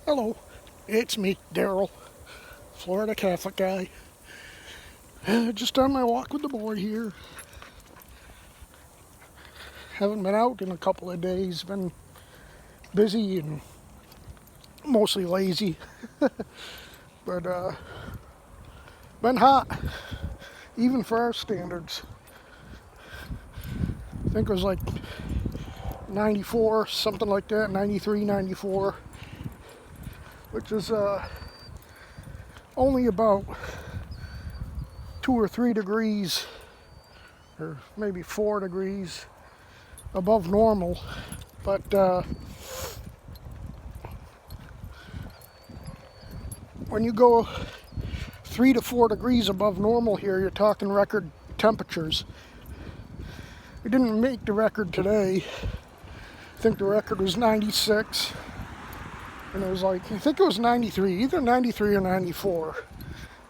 Hello, it's me, Daryl, Florida Catholic guy. Just on my walk with the boy here. Haven't been out in a couple of days. Been busy and mostly lazy. But been hot, even for our standards. I think it was like 94, something like that, 93, 94, which is only about 2 or 3 degrees, or maybe 4 degrees above normal. But when you go 3 to 4 degrees above normal here, you're talking record temperatures. We didn't make the record today. I think the record was 96. And it was like, I think it was 93, either 93 or 94.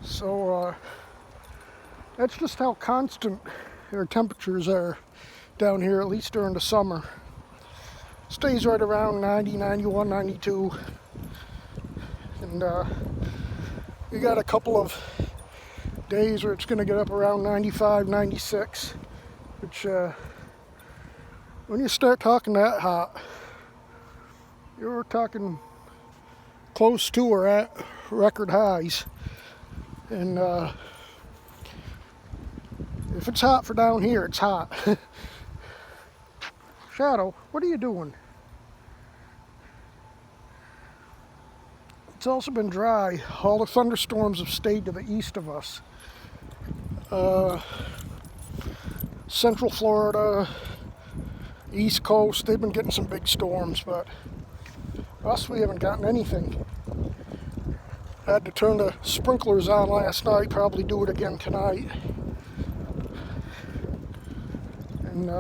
So that's just how constant our temperatures are down here, at least during the summer. Stays right around 90, 91, 92. And we got a couple of days where it's going to get up around 95, 96, which when you start talking that hot, you're talking close to or at record highs. And if it's hot for down here, it's hot. Shadow, what are you doing? It's also been dry. All the thunderstorms have stayed to the east of us. Central Florida, East Coast, they've been getting some big storms, but us, we haven't gotten anything. Had to turn the sprinklers on last night, probably do it again tonight. And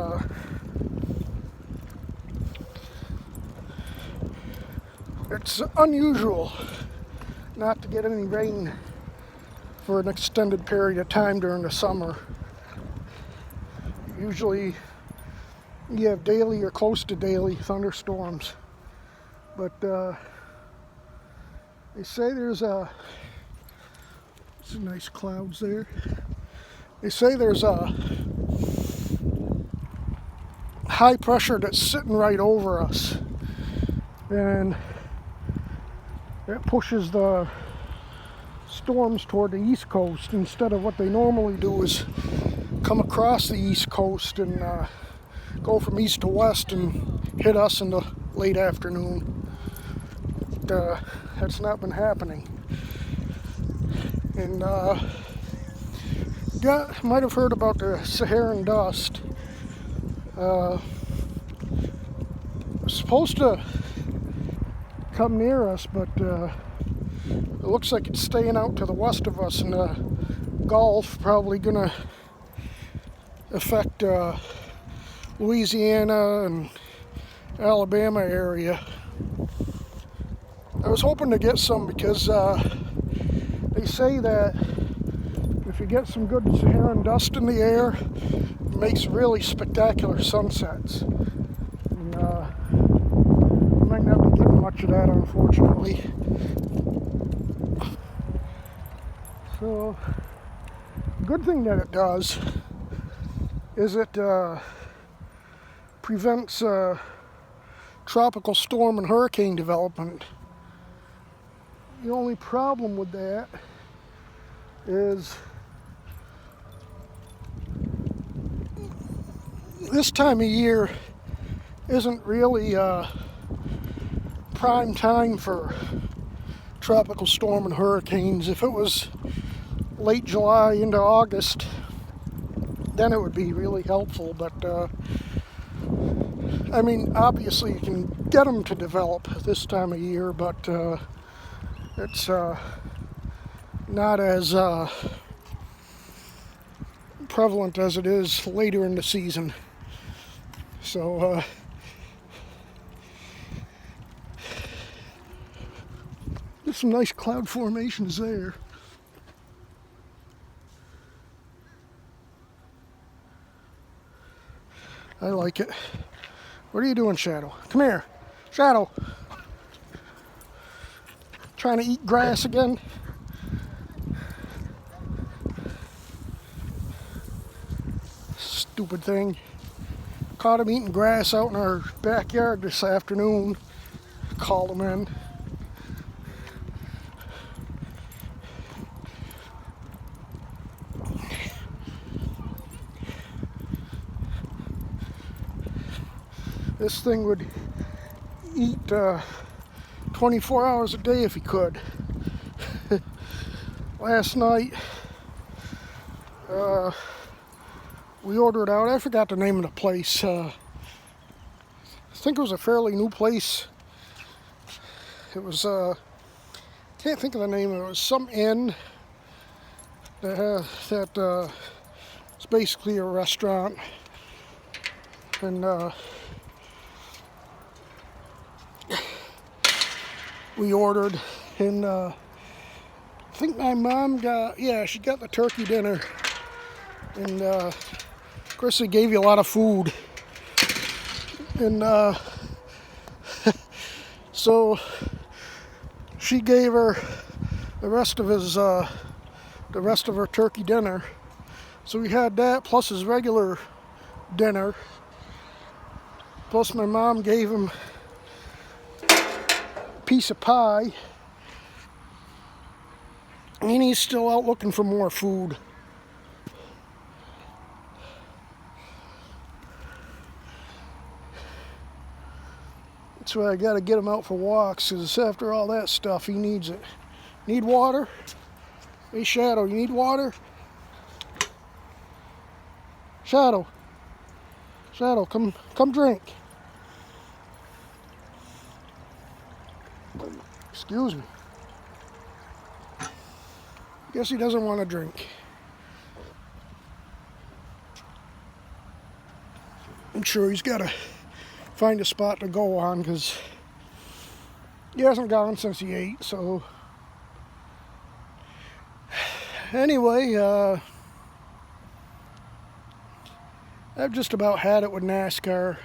it's unusual not to get any rain for an extended period of time during the summer. Usually you have daily or close to daily thunderstorms, but they say there's some nice clouds there. They say there's a high pressure that's sitting right over us, and it pushes the storms toward the east coast instead of what they normally do is come across the east coast and go from east to west and hit us in the late afternoon. But, that's not been happening. And you might have heard about the Saharan dust. It's supposed to come near us, but it looks like it's staying out to the west of us in the Gulf, probably gonna affect Louisiana and Alabama area. I was hoping to get some because they say that if you get some good Saharan dust in the air, it makes really spectacular sunsets. And I might not be getting much of that, unfortunately. So, good thing that it does is it prevents tropical storm and hurricane development. The only problem with that is this time of year isn't really prime time for tropical storm and hurricanes. If it was late July into August, then it would be really helpful. But I mean, obviously you can get them to develop this time of year, but it's not as prevalent as it is later in the season. So there's some nice cloud formations there. I like it. What are you doing, Shadow? Come here. Shadow. trying to eat grass again. Stupid thing. Caught him eating grass out in our backyard this afternoon. Called him in. This thing would eat 24 hours a day if he could. Last night, we ordered out. I forgot the name of the place. I think it was a fairly new place. It was, can't think of the name. It was some inn that it's basically a restaurant. And we ordered, and I think my mom got, she got the turkey dinner. And of course they gave you a lot of food. And so she gave her the rest of her turkey dinner. So we had that plus his regular dinner. Plus my mom gave him piece of pie, and he's still out looking for more food. That's why I gotta get him out for walks, because after all that stuff he needs it. Need water? Hey Shadow, you need water? Shadow, come drink. Excuse me. Guess he doesn't want to drink. I'm sure he's got to find a spot to go on, because he hasn't gone since he ate. So anyway, I've just about had it with NASCAR.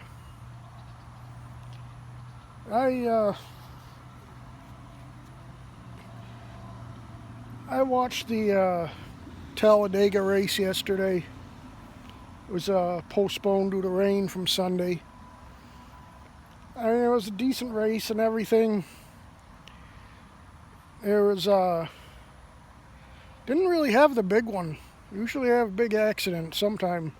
I watched the Talladega race yesterday. It was postponed due to rain from Sunday. I mean, it was a decent race and everything. There was didn't really have the big one. Usually I have a big accident sometime,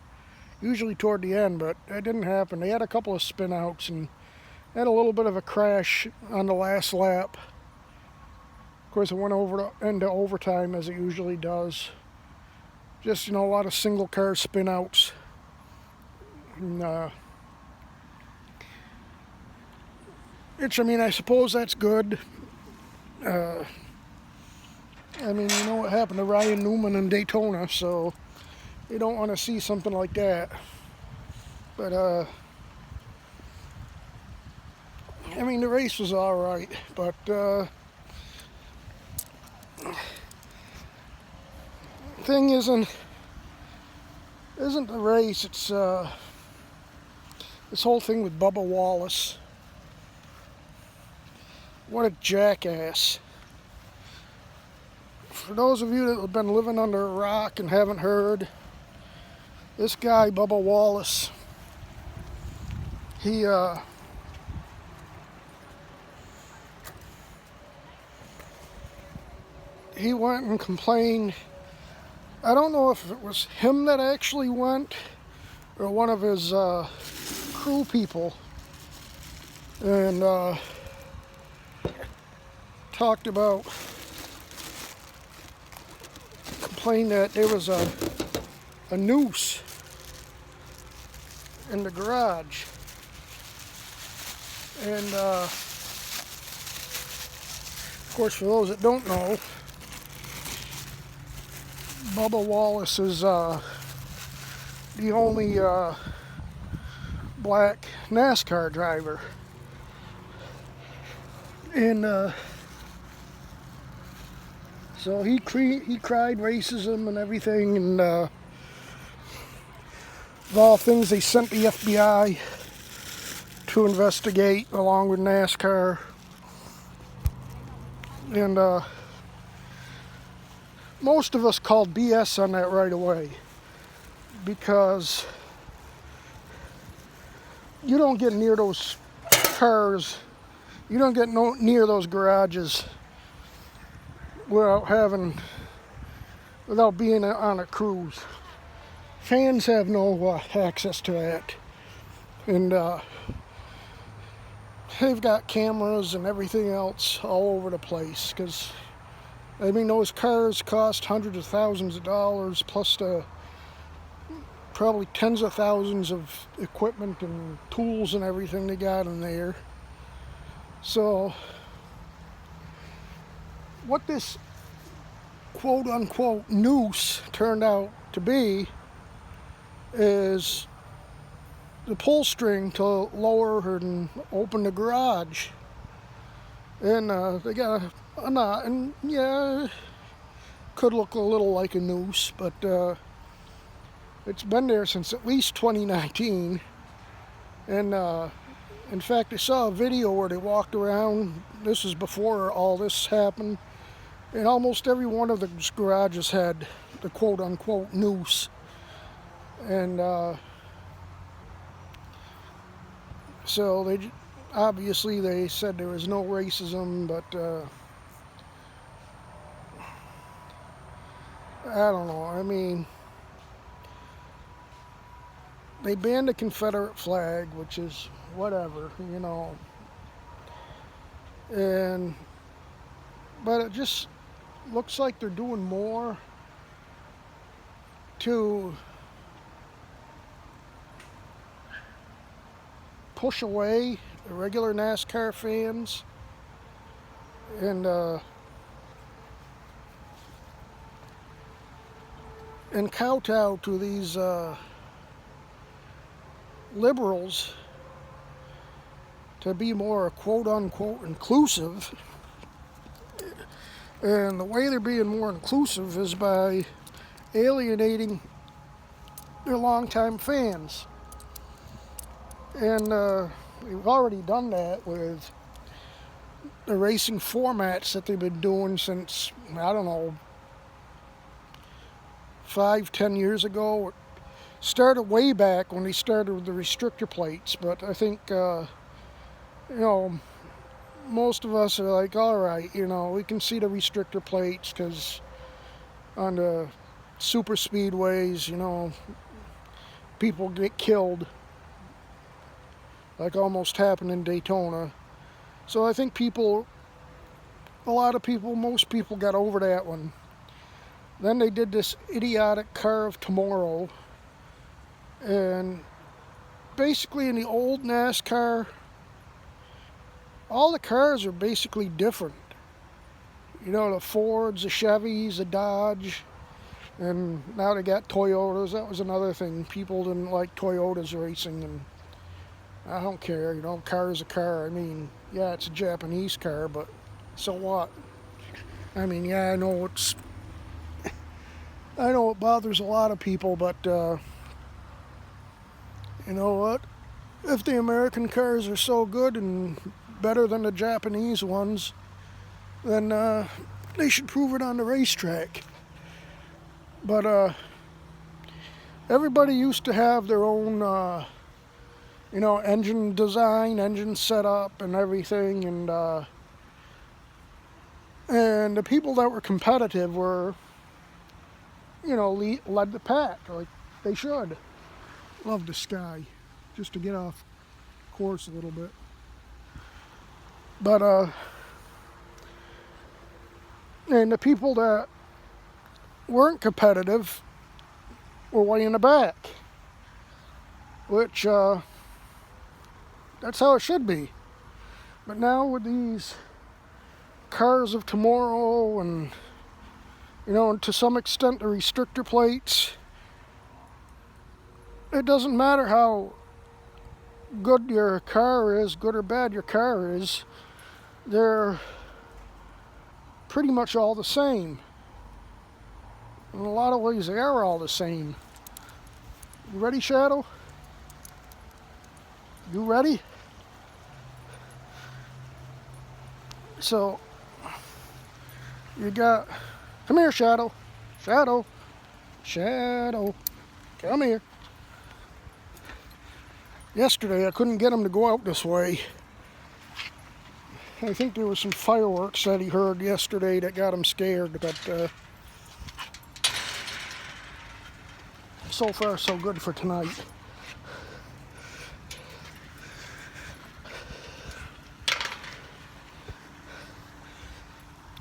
usually toward the end, but that didn't happen. They had a couple of spin outs and had a little bit of a crash on the last lap. Of course, it went into overtime, as it usually does. Just, a lot of single car spin outs. And, which, I suppose that's good. You know what happened to Ryan Newman in Daytona, so you don't want to see something like that. But, the race was alright, but, thing isn't the race, it's this whole thing with Bubba Wallace. What a jackass. For those of you that have been living under a rock and haven't heard, this guy Bubba Wallace, he went and complained. I don't know if it was him that actually went or one of his crew people, and talked about, complained that there was a noose in the garage, and of course, for those that don't know, Bubba Wallace is the only black NASCAR driver. And so he cried racism and everything, and of all things, they sent the FBI to investigate along with NASCAR. And most of us called BS on that right away, because you don't get near those cars, you don't get near those garages without being on a cruise. Fans have no access to that, and they've got cameras and everything else all over the place, because I mean, those cars cost hundreds of thousands of dollars, plus the probably tens of thousands of equipment and tools and everything they got in there. So what this quote-unquote noose turned out to be is the pull string to lower and open the garage. And they got a knot, and yeah, could look a little like a noose, but it's been there since at least 2019. And in fact, I saw a video where they walked around. This is before all this happened, and almost every one of the garages had the quote-unquote noose. And so they obviously they said there was no racism, but I don't know. I mean, they banned the Confederate flag, which is whatever, you know. But it just looks like they're doing more to push away the regular NASCAR fans and kowtow to these liberals to be more quote-unquote inclusive. And the way they're being more inclusive is by alienating their longtime fans. And we've already done that with the racing formats that they've been doing since, I don't know, 5-10 years ago. It started way back when they started with the restrictor plates, but I think, you know, most of us are like, all right, you know, we can see the restrictor plates, because on the super speedways, you know, people get killed, like almost happened in Daytona. So I think most people got over that one. Then they did this idiotic Car of Tomorrow, and basically in the old NASCAR, all the cars are basically different. You know, the Fords, the Chevys, the Dodge, and now they got Toyotas. That was another thing. People didn't like Toyotas racing, and I don't care. You know, car is a car. I mean, yeah, it's a Japanese car, but so what? I mean, yeah, I know it bothers a lot of people, but you know what? If the American cars are so good and better than the Japanese ones, then they should prove it on the racetrack. But everybody used to have their own, you know, engine design, engine setup, and everything, and the people that were competitive were, you know, led the pack like they should. Love the sky, just to get off course a little bit. But and the people that weren't competitive were way in the back, which that's how it should be. But now with these Cars of Tomorrow and, you know, and to some extent the restrictor plates, it doesn't matter how good your car is, good or bad your car is, they're pretty much all the same. In a lot of ways, they are all the same. You ready, Shadow? You ready? So, You got, come here, Shadow. Shadow. Shadow. Come here. Yesterday I couldn't get him to go out this way. I think there was some fireworks that he heard yesterday that got him scared, but so far so good for tonight.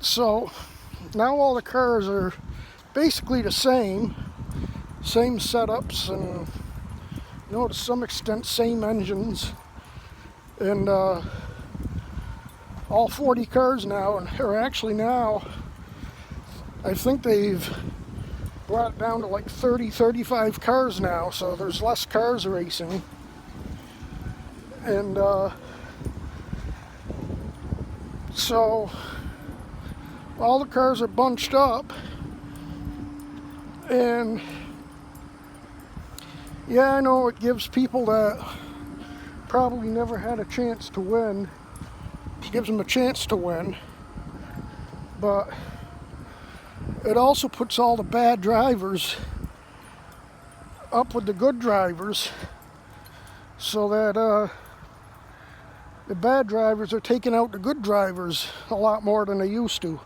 So now all the cars are basically the same setups, and to some extent same engines, and all 40 cars now, or actually now I think they've brought it down to like 35 cars now, so there's less cars racing. And so all the cars are bunched up, and yeah, I know it gives people that probably never had a chance to win, it gives them a chance to win, but it also puts all the bad drivers up with the good drivers, so that the bad drivers are taking out the good drivers a lot more than they used to.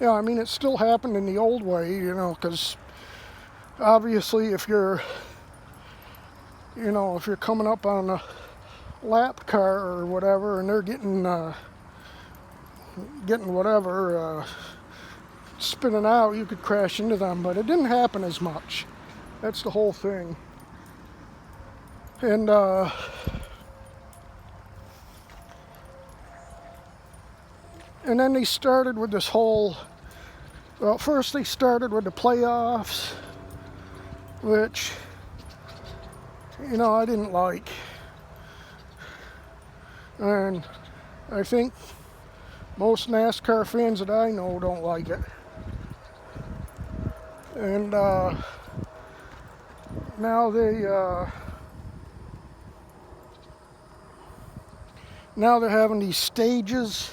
Yeah, I mean, it still happened in the old way, because obviously if you're coming up on a lap car or whatever, and they're getting whatever, spinning out, you could crash into them, but it didn't happen as much. That's the whole thing. And then they started with this whole, well, first they started with the playoffs, which, I didn't like. And I think most NASCAR fans that I know don't like it. And now they're having these stages,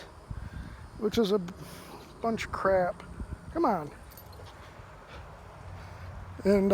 which is a bunch of crap. Come on. And